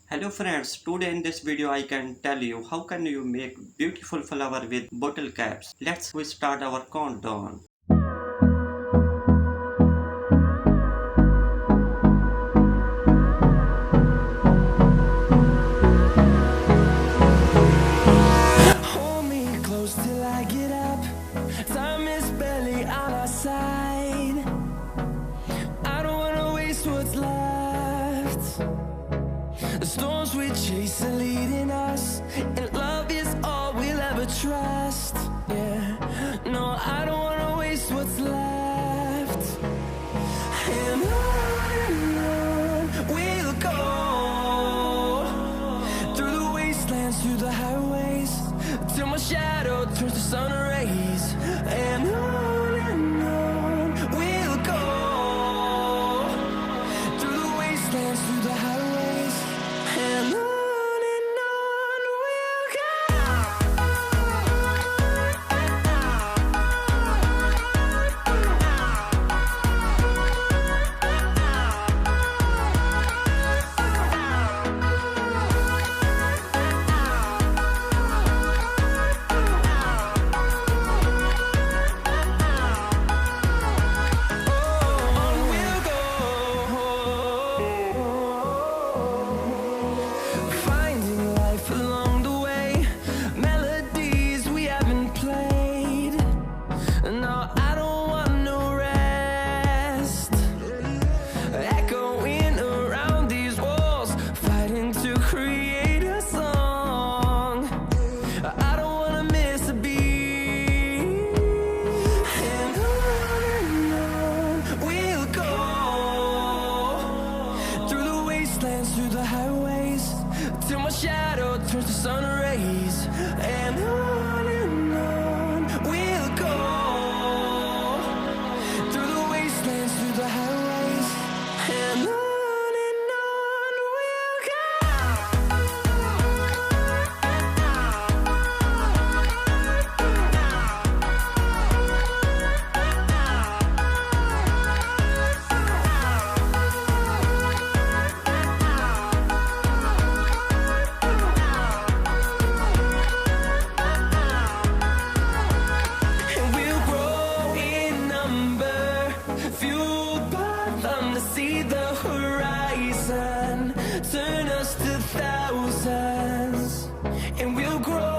Hello friends, today in this video I can tell you how can you make beautiful flower with bottle caps. Let's we start our countdown. Hold me close till I get up. Time is barely on our side. I don't wanna waste what's left. The storms we chase are leading us, and love is all we'll ever trust. Yeah, no, I don't wanna waste what's left. And on we'll go, through the wastelands, through the highways, till my shadow turns to sun rays. And on we'll go, through the wastelands, through the highways, and on we'll go. On we'll go, finding life along the way, melodies we haven't played. No, I don't want no rest, echoing around these walls, fighting to create a song. I don't wanna miss a beat. And on we'll go, through the wastelands, through the highways, till my shadow turns to sun rays. And on we'll go, through the wastelands, through the highways, and on we'll go. And we'll grow in number, fueled by them to see the horizon, turn us to thousands. And we'll grow